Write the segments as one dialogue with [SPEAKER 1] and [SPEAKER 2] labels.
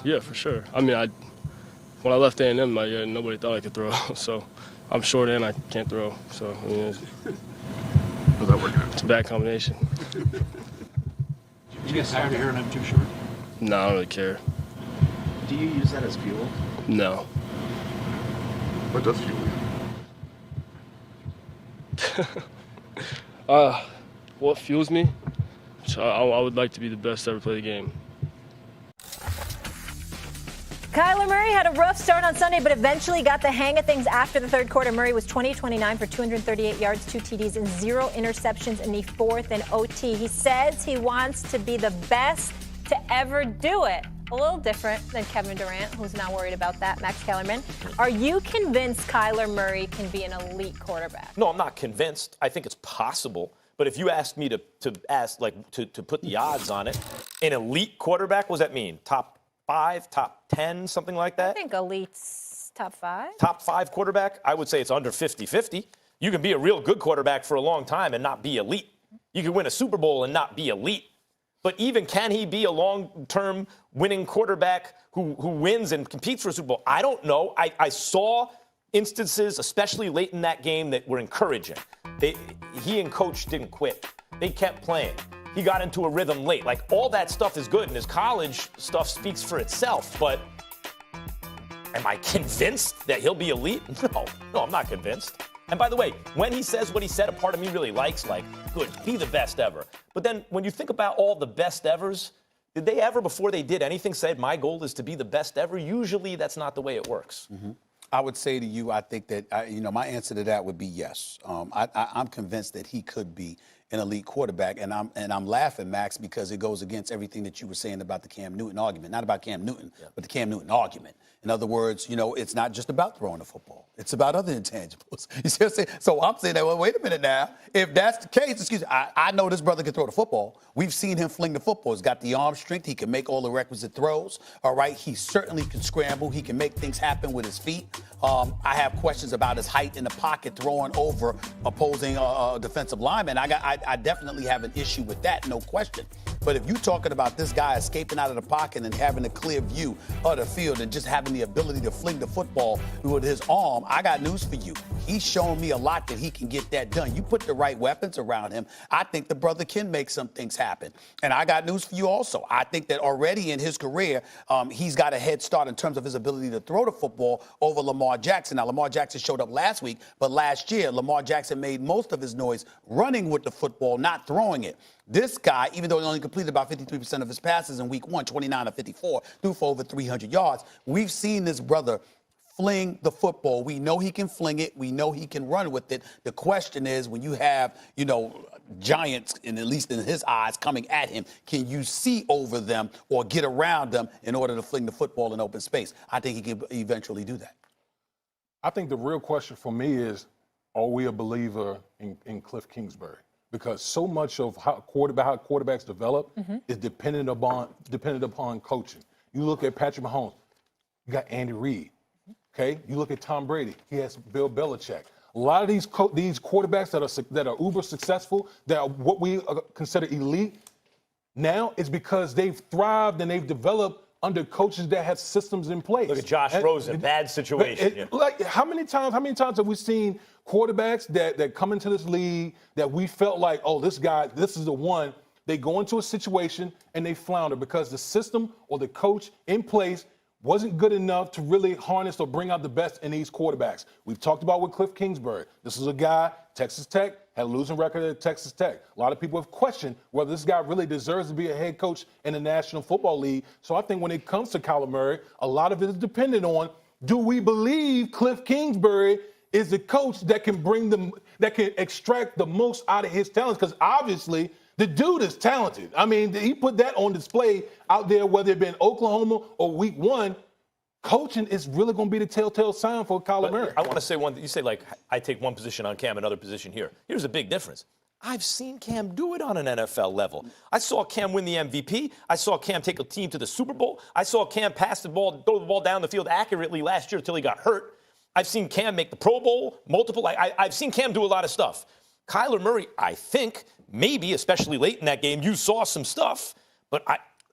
[SPEAKER 1] Yeah, for sure. I mean, when I left A&M my year, nobody thought I could throw. So I'm short and I can't throw. So I mean,
[SPEAKER 2] How's that working out?
[SPEAKER 1] it's a bad combination.
[SPEAKER 3] You get tired of hearing I'm too short?
[SPEAKER 1] No, I don't really care.
[SPEAKER 4] Do you use that as fuel?
[SPEAKER 1] No.
[SPEAKER 2] What does fuel you?
[SPEAKER 1] What fuels me? So I would like to be the best to ever play the game.
[SPEAKER 5] Kyler Murray had a rough start on Sunday, but eventually got the hang of things after the third quarter. Murray was 20-29 for 238 yards, 2 TDs, and 0 interceptions in the fourth and OT. He says he wants to be the best to ever do it. A little different than Kevin Durant, who's not worried about that. Max Kellerman, are you convinced Kyler Murray can be an elite quarterback?
[SPEAKER 6] No, I'm not convinced. I think it's possible. But if you asked me to put the odds on it, an elite quarterback, what does that mean? Top 5, top 10, something like that?
[SPEAKER 5] I think elite's top 5.
[SPEAKER 6] Top 5 quarterback, I would say it's under 50-50. You can be a real good quarterback for a long time and not be elite. You can win a Super Bowl and not be elite. But even can he be a long-term winning quarterback who wins and competes for a Super Bowl? I don't know. I saw instances, especially late in that game, that were encouraging. He and coach didn't quit. They kept playing. He got into a rhythm late. Like, all that stuff is good, and his college stuff speaks for itself. But am I convinced that he'll be elite? No, I'm not convinced. And by the way, when he says what he said, a part of me really likes, like, good, be the best ever. But then when you think about all the best evers, did they ever, before they did anything, said, my goal is to be the best ever? Usually that's not the way it works.
[SPEAKER 7] Mm-hmm. I would say to you, I think that, my answer to that would be yes. I'm convinced that he could be an elite quarterback, and I'm laughing, Max, because it goes against everything that you were saying about the Cam Newton argument. Not about Cam Newton, but the Cam Newton argument. In other words, it's not just about throwing the football. It's about other intangibles. You see what I'm saying? So I'm saying that, well, wait a minute now. If that's the case, I know this brother can throw the football. We've seen him fling the football. He's got the arm strength. He can make all the requisite throws. All right. He certainly can scramble. He can make things happen with his feet. I have questions about his height in the pocket, throwing over opposing defensive linemen. I definitely have an issue with that, no question. But if you're talking about this guy escaping out of the pocket and having a clear view of the field and just having the ability to fling the football with his arm, I got news for you. He's shown me a lot that he can get that done. You put the right weapons around him, I think the brother can make some things happen. And I got news for you also. I think that already in his career, he's got a head start in terms of his ability to throw the football over Lamar Jackson. Now, Lamar Jackson showed up last week, but last year, Lamar Jackson made most of his noise running with the football, not throwing it. This guy, even though he only completed about 53% of his passes in week 1, 29 of 54, threw for over 300 yards. We've seen this brother fling the football. We know he can fling it. We know he can run with it. The question is, when you have, giants, and at least in his eyes, coming at him, can you see over them or get around them in order to fling the football in open space? I think he can eventually do that.
[SPEAKER 8] I think the real question for me is, are we a believer in Cliff Kingsbury? Because so much of how quarterbacks develop is dependent upon coaching. You look at Patrick Mahomes, you got Andy Reid. Okay, you look at Tom Brady, he has Bill Belichick. A lot of these quarterbacks that are uber successful, that are what we consider elite, now it's because they've thrived and they've developed under coaches that have systems in place.
[SPEAKER 6] Look at Josh Rosen, bad situation.
[SPEAKER 8] Like how many times have we seen quarterbacks that come into this league that we felt like, oh, this is the one. They go into a situation and they flounder because the system or the coach in place wasn't good enough to really harness or bring out the best in these quarterbacks. We've talked about with Cliff Kingsbury. This is a guy, Texas Tech, had a losing record at Texas Tech. A lot of people have questioned whether this guy really deserves to be a head coach in the National Football League. So I think when it comes to Kyler Murray, a lot of it is dependent on, do we believe Cliff Kingsbury is the coach that can extract the most out of his talents? Because obviously the dude is talented. I mean, he put that on display out there, whether it be in Oklahoma or week 1. Coaching is really going to be the telltale sign for Kyler Murray.
[SPEAKER 6] I want to say one. You say, like, I take one position on Cam, another position here. Here's a big difference. I've seen Cam do it on an NFL level. I saw Cam win the MVP. I saw Cam take a team to the Super Bowl. I saw Cam pass the ball, throw the ball down the field accurately last year until he got hurt. I've seen Cam make the Pro Bowl, multiple. I've seen Cam do a lot of stuff. Kyler Murray, I think, maybe, especially late in that game, you saw some stuff. But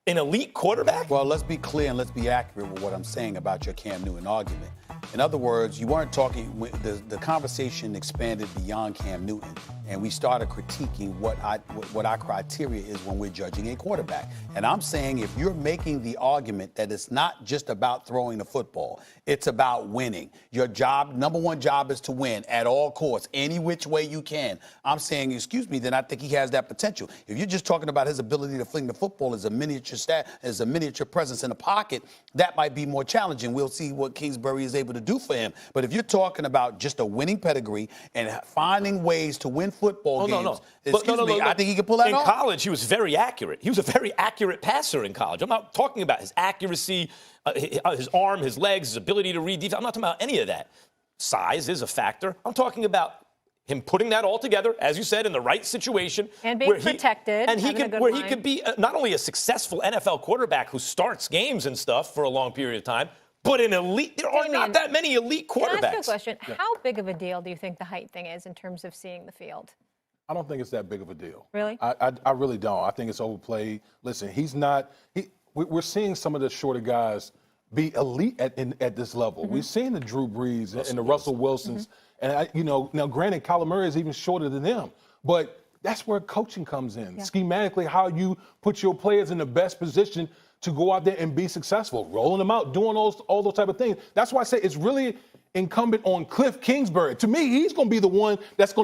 [SPEAKER 6] an elite quarterback?
[SPEAKER 7] Well, let's be clear and let's be accurate with what I'm saying about your Cam Newton argument. In other words, you weren't talking, the conversation expanded beyond Cam Newton, and we started critiquing what our criteria is when we're judging a quarterback. And I'm saying if you're making the argument that it's not just about throwing the football, it's about winning. Your job, number one job, is to win at all costs, any which way you can. I'm saying, excuse me, then I think he has that potential. If you're just talking about his ability to fling the football as a miniature presence in the pocket, that might be more challenging. We'll see what Kingsbury is able to do for him. But if you're talking about just a winning pedigree and finding ways to win football games, I think he can pull that off.
[SPEAKER 6] In college, he was very accurate. He was a very accurate passer in college. I'm not talking about his accuracy, his arm, his legs, his ability to read defense. I'm not talking about any of that. Size is a factor. I'm talking about him putting that all together, as you said, in the right situation.
[SPEAKER 5] And being protected.
[SPEAKER 6] And he could be not only a successful NFL quarterback who starts games and stuff for a long period of time, but an elite. There are not that many elite quarterbacks.
[SPEAKER 5] Can I ask you a question? How big of a deal do you think the height thing is in terms of seeing the field?
[SPEAKER 8] I don't think it's that big of a deal.
[SPEAKER 5] Really?
[SPEAKER 8] I really don't. I think it's overplayed. Listen, he's not. We're seeing some of the shorter guys be elite at this level. We're seeing the Drew Brees and the Russell Wilsons. And, now granted, Kyler Murray is even shorter than them. But that's where coaching comes in. Yeah. Schematically, how you put your players in the best position to go out there and be successful, rolling them out, doing all those type of things. That's why I say it's really incumbent on Cliff Kingsbury. To me, he's going to be the one that's going to